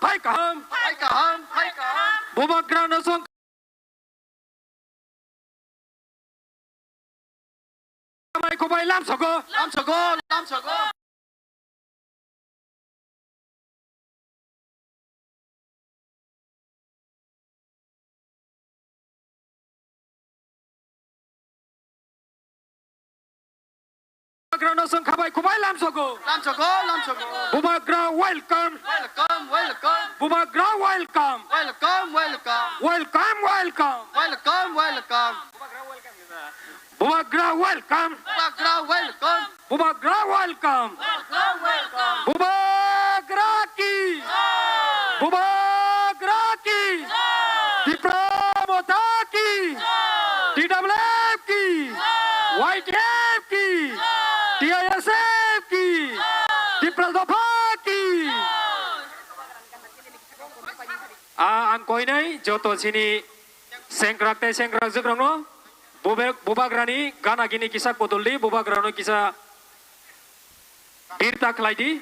phai kaham bubagra no song kamai ko bai lam sogo bubagra no song khabai ko bai lam sogo bubagra welcome bubagra welcome bubagra welcome bubagra welcome bubagra ki diplomata ki DWF ki YTF ki TISF ki diplomata ki ang koi nai joto sini sengkrak zukrang no bubagrani gana gini kisah kodolli bubagrano kisah birta khlaidi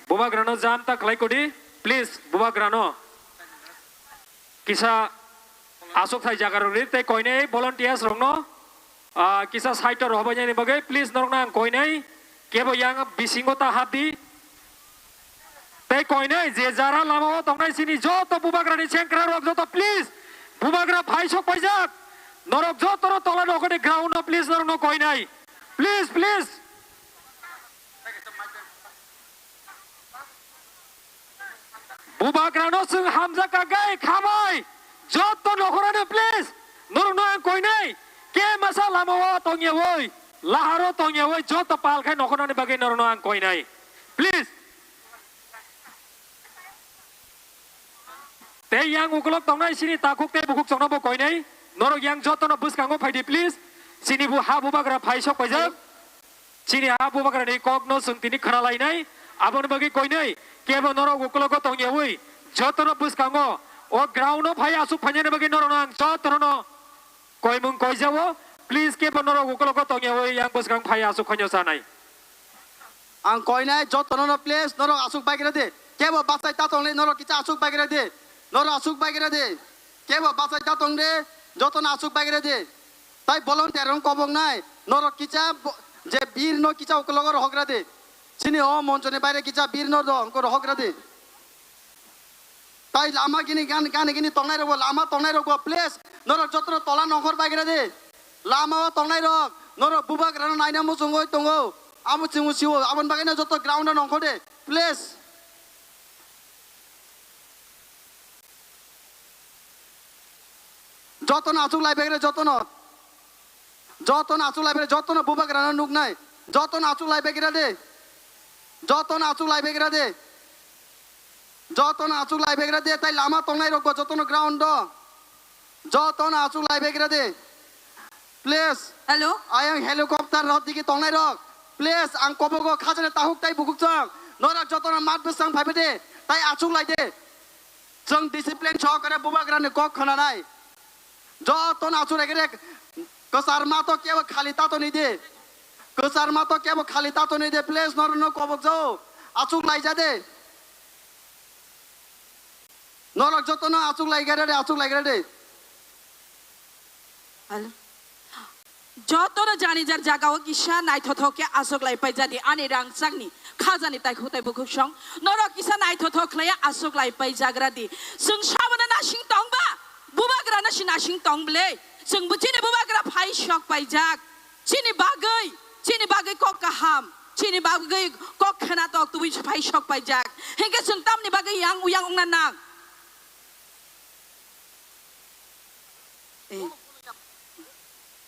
bubagrano jamta khlai kodi please bubagrano kisah asok thai jagar ri te koine volunteers rongno kisah site rohbanya ni bagai please norna koine kebo yang bisingota hati te koine je jara lama tongnai sini joto bubagrani sengkra rok joto please bubagra phaisok paijak norok jotoro tola nokone ground no please norno koinai please bubagrano sung hamza kagai khamai joto nokorane please norno koinai ke masala mo tongye woi laharo tongye woi joto pal khai nokorane bagai norno koinai please te yang ukolok tongnai sini takuk te bukuk chongno bo koinai norok yang joto no bus kango phaidi please sini bu ha bubagra phaisok paijak sini ha bubagra ni kok no sungtini khana lainai abon bagi koinai kebo norok ukolok tongye woi joto no bus kango o ground no phai asu phanyane bagi norok nang joto no koimung koijawo please kebo norok ukolok tongye woi yang bus kang phai asu khanyo sanai ang koinai joto no please norok asuk bagira de kebo basai ta tongle norok kicha asuk bagira de norok asuk bagira de kebo basai ta tongle যত না আসুক বাইরে দে তাই volunteer কবং নাই নরক কিচা যে বীর ন কিচা লগর হগরা দে চিনি ও মঞ্চনে বাইরে কিচা বীর ন অঙ্কর হগরা দে তাই লামা গিনি গানে গিনি তংনাই রব লামা তংনাই রব প্লেস নরক যত তলা নখর বাইরে দে লামা তংনাই রক নরক বুবা গ্রান নাইনা মুসুঙ্গই তঙ্গো আমু চিমু সিও আবন বাগাইনা যত গ্রাউন্ড নখ দে প্লেস যত না আসুক লাইবেগরে যত না আসুক লাইবেগরে যত না বুবা গ্রানা নুক নাই যত না আসুক লাইবেগরে দে যত না আসুক লাইবেগরে দে যত না আসুক লাইবেগরে দে তাই লামা তংনাই রক যত না গ্রাউন্ড যত না আসুক লাইবেগরে দে প্লিজ हेलो আয়াং হেলিকপ্টার রদ দিকে তংনাই রক প্লিজ আং কবগো খাজনে তাহুক তাই বুকুক চং নরা যত না মাত বেসাং ভাইবে দে তাই আসুক লাই দে जों ডিসিপ্লিন সহকারে বুবা গ্রানে কক খনা নাই যত নাচু রেগে কসার মা তো কেবল খালি তা তো নি দে কসার মা তো কেবল খালি তা তো নি দে প্লেস নরন কবক যাও আচুক লাই যা দে নরক যত না আচুক লাই গেরে আচুক লাই গেরে हेलो যতনো জানি যার জায়গাও কিসা নাই থথকে আসক লাই পাই জাদি আনি রাং চাকনি খাজানি তাই খুতাই বুকুক সং নর কিসা নাই থথখলায়া আসক লাই পাই জাগ্রাদি जों সাবনা নাসিং তংবা बुबाग्रा ना सिनासिं तंबले जों बुचिनि बुबाग्रा फाइ शक पाइजाक चिनि बागै कक काहाम चिनि बागै कक खाना तक तुबि फाइ शक पाइजाक हेंगे जों तामनि बागै yang uyang ongna nak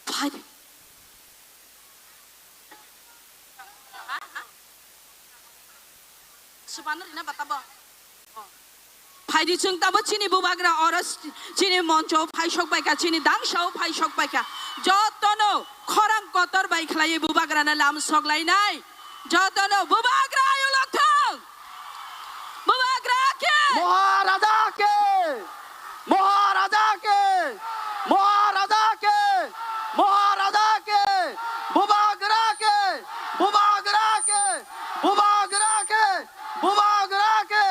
फाइ sebanner ina batabo फाइदि जों ताबो चिनि बुबाग्रा अरस चिनि मঞ্চ फाइसक बाइका चिनि दांसाव फाइसक बाइका जतनो खरां कतर बाइखलायै बुबाग्राना लाम सकलायनाय जतनो बुबाग्रा आयो लथं बुबाग्रा के महाराजा के महाराजा के महाराजा के महाराजा के बुबाग्रा के बुबाग्रा के बुबाग्रा के बुबाग्रा के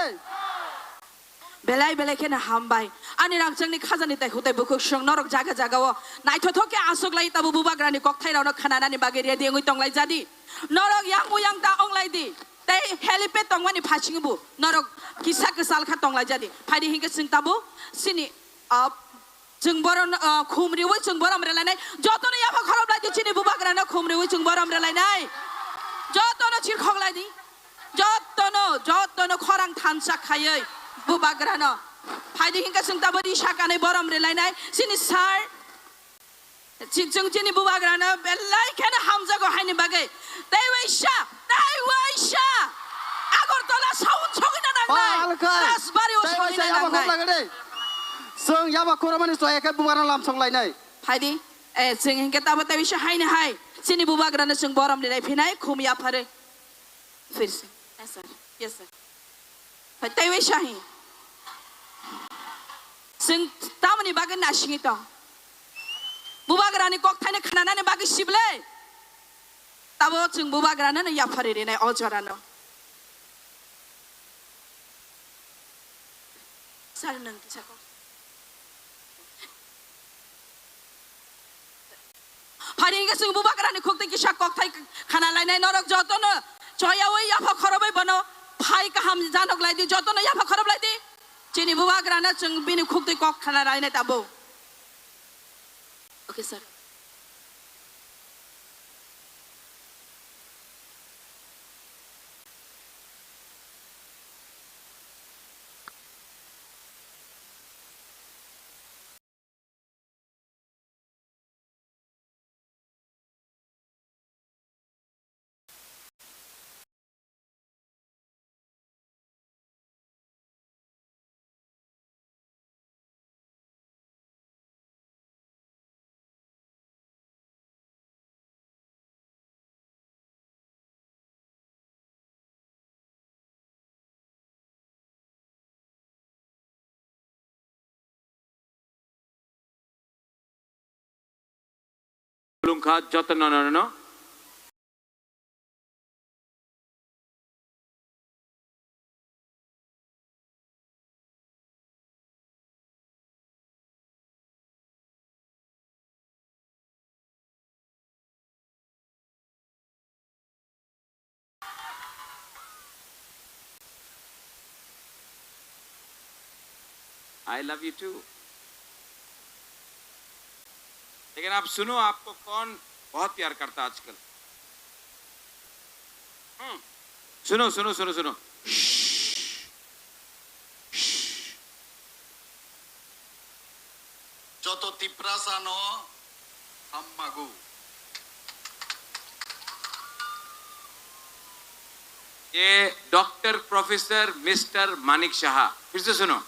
बेलाय बेलाय खेने हामबाय आनि रांचांनि खाजानि ताइखौ ताइ बुखुक सं नरक जागा जागाओ नाइथथके आसुगलाय ताबु बुबाग्रानि ककथाइरावनो खानानानि बागे रेडि ngui tonglai jadi नरक yang uyang ta onglai di tai helipad tongmani phasingbu नरक किसा kesal kha tonglai jadi फाइदि Hinge जों ताबु सिनि जों बरन खुमरिवै जों बरम रेलायनाय जतनो याफा खरबलाय दि सिनि बुबाग्रानो खुमरिवै जों बरम रेलायनाय जतनो चिरखंलाय दि जतनो खरां थानसा खायै बुबाग्रानो फाइदि हिंगा जों ताबु दि साकानै बरम रेलायनाय सिनि सार जों सिनि बुबाग्रानो बेलाय खेने हामजागो हायनि बागै दैवैसा आगरतला साउन सगिना नांनाय राजबारियाव सगिना नांनाय जों याबा खरमानि सहायखाय बुबाग्रानो लामसंलायनाय फाइदि जों हिंगे ताबु दैवैसा हायनि हाय सिनि बुबाग्रानो जों बरम रेलायफिनाय खुमिया फारे फिर से यस सर फाइ दैवैसा हि जों तामनि बागै नासिङि दं बुबाग्रानि ककथाइनि खानानानि बागै सिबले ताबो जों बुबाग्रानो याफारि रेनाय अजरानो सार नों किसाखौ फारिंगे जों बुबाग्रानि ककथाइ किसा ककथाइ खाना लायनाय नरक जतनो जयावै याफा खरबै बनो फाइ गाहाम जानगलायदि जतनो याफा खरबलायदि चिनि बुबाग्रानो जों बिनि ककथाइ कक खाना लायनाय Tabo okay sir Lungkha jotono no I love you too. लेकिन आप सुनो आपको कौन बहुत प्यार करता आजकल सुनो सुनो सुनो सुनो जतो तिप्रासानो हाम्मागु ये doctor professor mister Manik Shah फिर से सुनो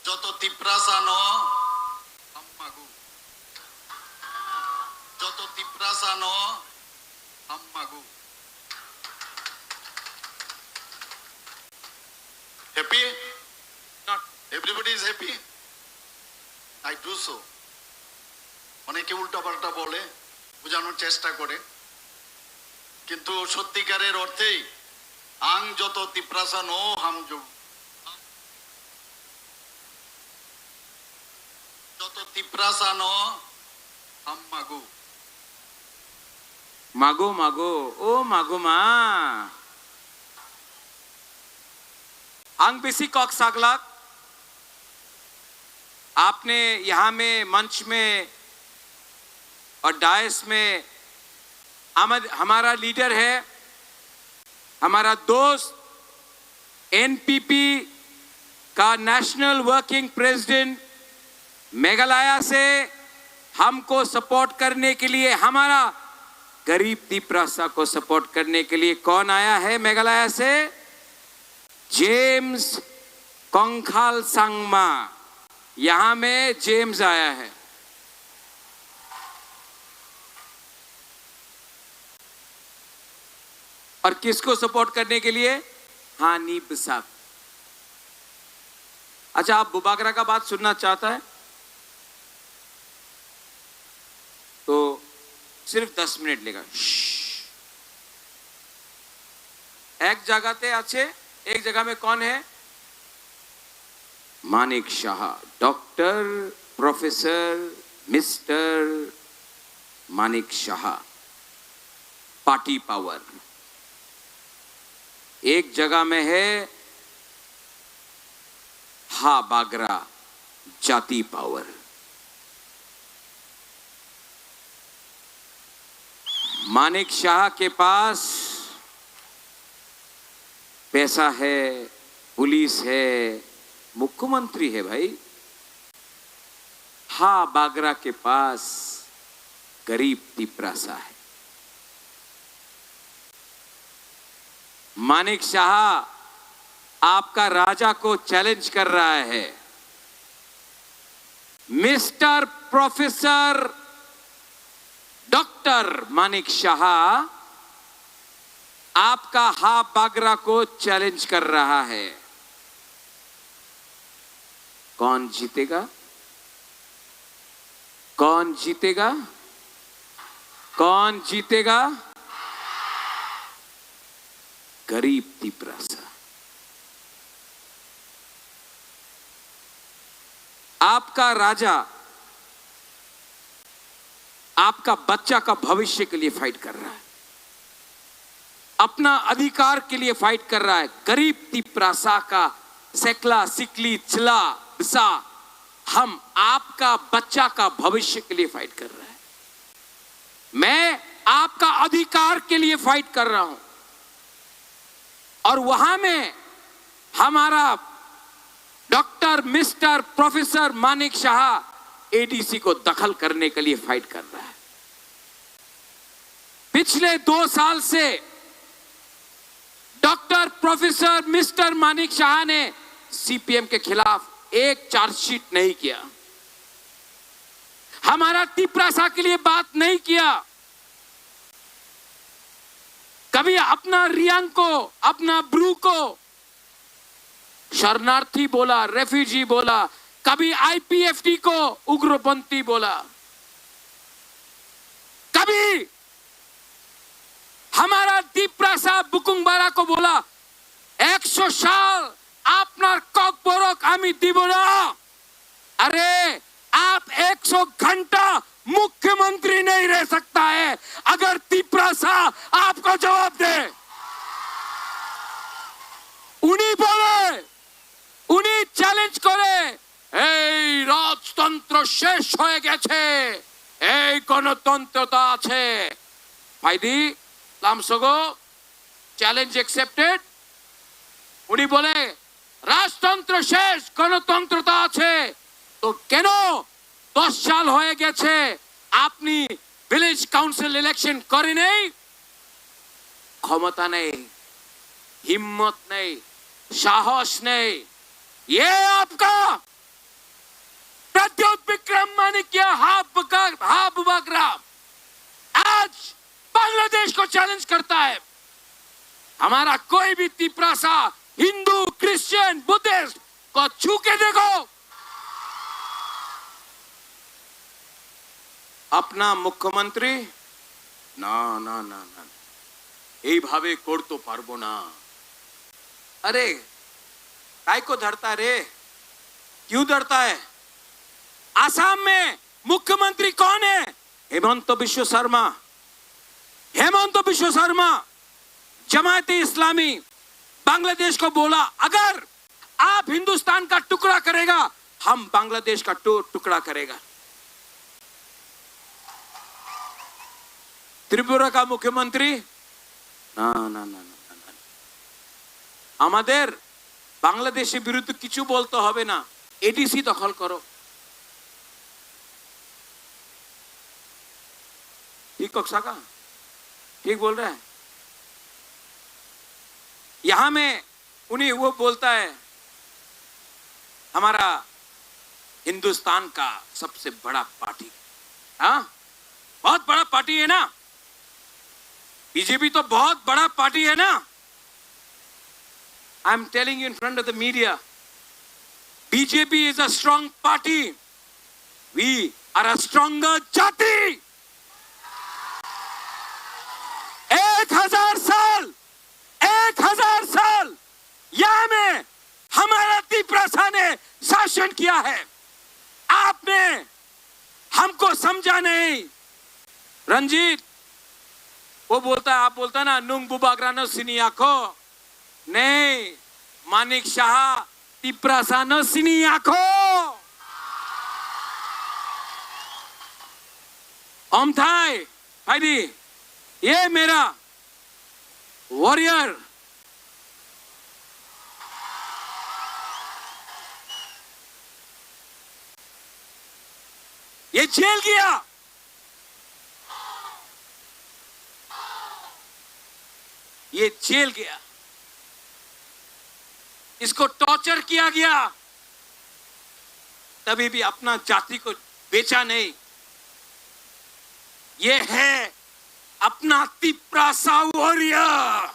जतो तिप्रासानो हाम्मागु जतो तिप्रासानो हाम्मागु Happy? Not. Everybody is happy? I do so. অনেকে উল্টাপাল্টা বলে বোঝানোর চেষ্টা করে কিন্তু সত্যিকারের অর্থেই আং যত তিপ্রাসানো হামজু যত তিপ্রাসানো হাম্মাগু मागो मागो ओ मागो मा आंग बेसी कॉक सागलाक आपने यहाँ में मंच में और डायस में हमारा लीडर है हमारा दोस्त एनपीपी का नेशनल वर्किंग प्रेसिडेंट मेघालय से हमको सपोर्ट करने के लिए हमारा गरीब तिप्रासा को सपोर्ट करने के लिए कौन आया है मेघालय से जेम्स कोंखाल सांगमा यहां में जेम्स आया है और किसको सपोर्ट करने के लिए हानी बिसाब अच्छा आप बुबागरा का बात सुनना चाहता है तो सिर्फ 10 मिनट लेगा एक जगह ते अच्छे एक जगह में कौन है Manik Shah, doctor professor mister Manik Shah, party power एक जगह में है, हा बागरा जाति पावर। मानिक शाह के पास पैसा है, पुलिस है, मुख्यमंत्री है भाई। हा बागरा के पास गरीब तिपरासा है। मानिक शाह आपका राजा को चैलेंज कर रहा है। Mister professor doctor Manik Shah आपका हा बागरा को चैलेंज कर रहा है। कौन जीतेगा? कौन जीतेगा? कौन जीतेगा? गरीब तिपरासा। आपका राजा आपका बच्चा का भविष्य के लिए फाइट कर रहा है, अपना अधिकार के लिए फाइट कर रहा है। गरीब तिपरासा का सेकला सिकली चिला बिसा हम आपका बच्चा का भविष्य के लिए फाइट कर रहा है। मैं आपका अधिकार के लिए फाइट कर रहा हूं और वहां में हमारा doctor mister professor Manik Shah ADC को दखल करने के लिए फाइट कर रहा है। पिछले 2 साल से doctor professor mister Manik Shah ने सीपीएम के खिलाफ एक चार्जशीट नहीं किया, हमारा तिपरासा के लिए बात नहीं किया। कभी अपना रियांग को, अपना ब्रू को शरणार्थी बोला, रेफ्यूजी बोला, कभी आईपीएफटी को उग्रपंथी बोला, कभी हमारा तिपरासा बुकुंगबारा को बोला 100 साल आपनार কক বরক আমি দিব না। अरे आप 100 घंटा मुख्यमंत्री नहीं रह सकता है अगर तिपरासा आपको जवाब दे। उन्हीं बोले, उन्हीं চ্যালেঞ্জ করে এই রাজতন্ত্র শেষ হয়ে গেছে, এই গণতন্ত্রতা আছে। ভাইদি লামসগো চ্যালেঞ্জ অ্যাকসেপ্টেড। উনি বলে রাজতন্ত্র শেষ, গণতন্ত্রতা আছে। তো কেন 10 সাল হয়ে গেছে আপনি ভিলেজ কাউন্সিল ইলেকশন করেননি? ক্ষমতা নেই, हिम्मत नहीं, साहस नहीं। ये आपका प्रद्योत विक्रम मानिक हाब बागरा आज बांग्लादेश को चैलेंज करता है। हमारा कोई भी तिपरासा हिंदू, क्रिश्चियन, बुद्धिस्ट को छू के देखो। अपना मुख्यमंत्री ना ना ना ना এইভাবে করতে পারবো না। अरे काय को धरता रे? क्यों धरता है? आसाम में मुख्यमंत्री कौन है? हेमंत बिश्व शर्मा। हेमंत बिश्व शर्मा जमायते इस्लामी बांग्लादेश को बोला अगर आप हिंदुस्तान का टुकड़ा करेगा हम बांग्लादेश का टुकड़ा करेगा। त्रिपुरा का मुख्यमंत्री ना ना ना ना, আমাদের বাংলাদেশের বিরুদ্ধে কিছু বলতে হবে না, এডিসি দখল করো। ठीक कक्षा का ठीक बोल रहा है। यहां में उन्हें वो बोलता है हमारा हिंदुस्तान का सबसे बड़ा पार्टी, हाँ बहुत बड़ा पार्टी है ना, बीजेपी तो बहुत बड़ा पार्टी है ना। I am telling you in front of the media, BJP is a strong party, we are a stronger जाति। 1000 साल, 1000 साल यहाँ में हमारा तिपरासा ने क्वेश्चन किया है, आपने हमको समझा नहीं। रंजीत वो बोलता है, आप बोलता ना नुंग बुबाग्रानो सिनियाको, नहीं, मानिक शाह तिप्रासानो सिनियाको। ओमथाई भाईडी, ये मेरा वॉरियर ये जेल गया, ये जेल गया, इसको टॉर्चर किया गया, तभी भी अपना जाति को बेचा नहीं। ये है अपना तिप्रासा वॉरियर।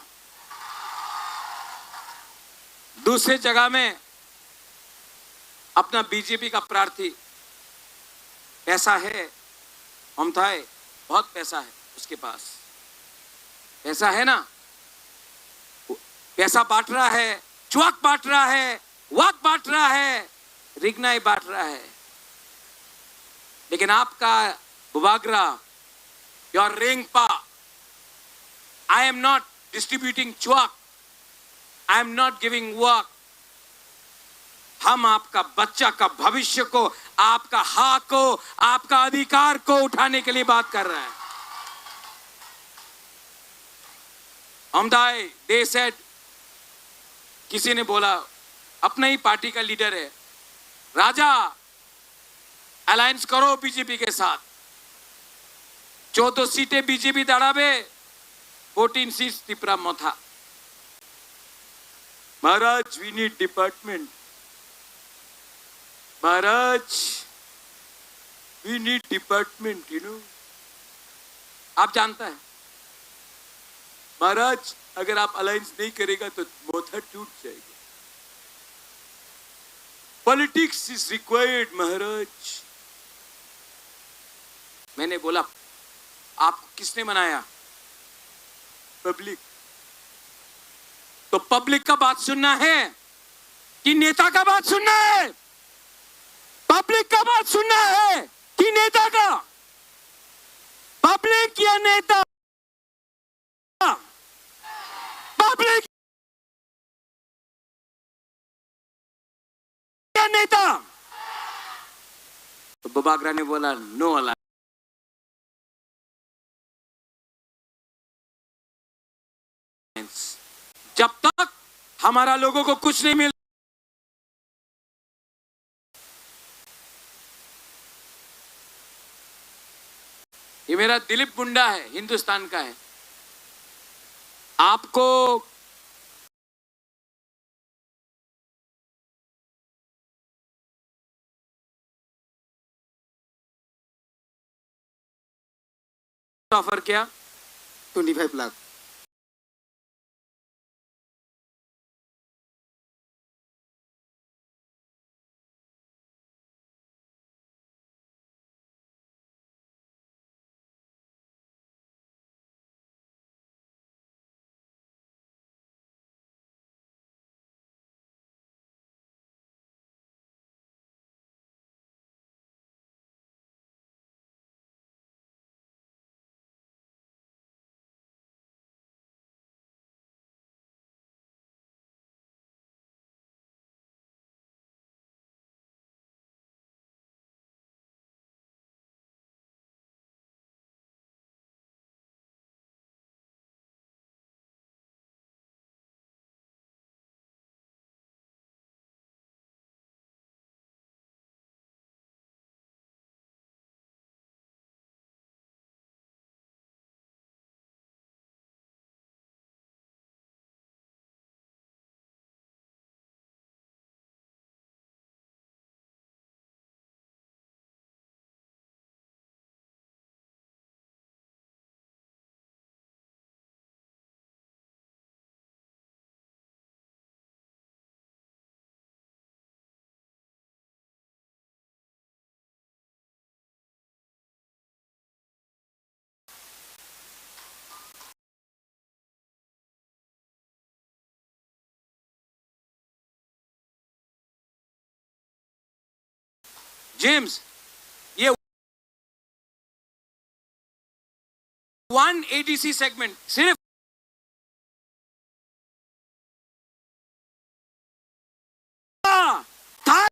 दूसरे जगह में अपना बीजेपी का प्रार्थी, पैसा है ओमथाई, बहुत पैसा है उसके पास, पैसा है ना, पैसा बांट रहा है, चुआक बांट रहा है, वाक बांट रहा है, रिगनाई बांट रहा है। लेकिन आपका बुबागरा, योर रिंगपा, आई एम नॉट डिस्ट्रीब्यूटिंग चुआक, I am not giving work. हम आपका बच्चा का भविष्य को, आपका हक को, आपका अधिकार को उठाने के लिए बात कर रहे हैं। ओमथाई, दे सेड, किसी ने बोला, अपने ही पार्टी का लीडर है, राजा अलायंस करो बीजेपी के साथ, 14 सीटें बीजेपी दड़ावे, 14 सीट्स त्रिपुरा मोथा। महाराज, वी नीड डिपार्टमेंट, महाराज we need department, you know. आप जानता है महाराज, अगर आप अलायंस नहीं करेगा तो मोथा टूट जाएगा। पॉलिटिक्स इज रिक्वायर्ड महाराज। मैंने बोला, आपको किसने मनाया? पब्लिक। तो पब्लिक का बात सुनना है कि नेता का बात सुनना है? पब्लिक का बात सुनना है कि नेता का? पब्लिक या नेता? पब्लिक या नेता? तो बुबागरा ने बोला, नो अलायंस। जब तक हमारा लोगों को कुछ नहीं मिल, ये मेरा दिलीप मुंडा है, हिंदुस्तान का है। आपको ऑफर किया 25 लाख। जेम्स, ये 1 ADC सेगमेंट सिर्फ था।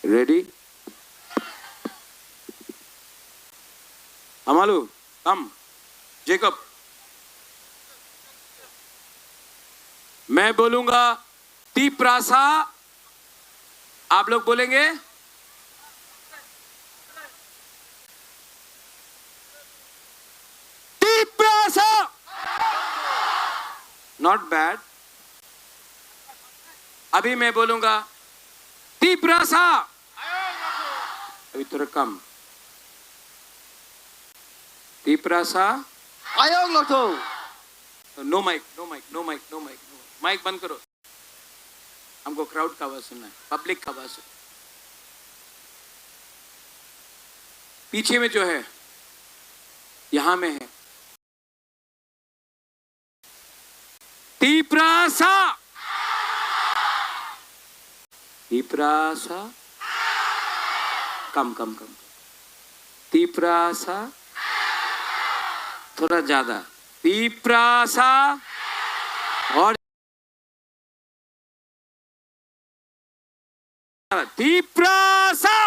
Ready? Amalu, come. Jacob. मैं बोलूंगा तीप्रासा, आप लोग बोलेंगे तीप्रासा। Not bad. अभी मैं बोलूंगा तीप्रासा, अभी थोड़ा कम। तीप्रासा। आयोग लोटो no mic, no mic, no mic, no mic, mic बंद करो। हमको क्राउड का आवाज सुनना है, पब्लिक का आवाज सुनना है। पीछे में जो है, यहां में है तीप्रासा। तीप्रासा, कम कम कम। तीप्रासा, थोड़ा ज्यादा। तीप्रासा और तीप्रासा।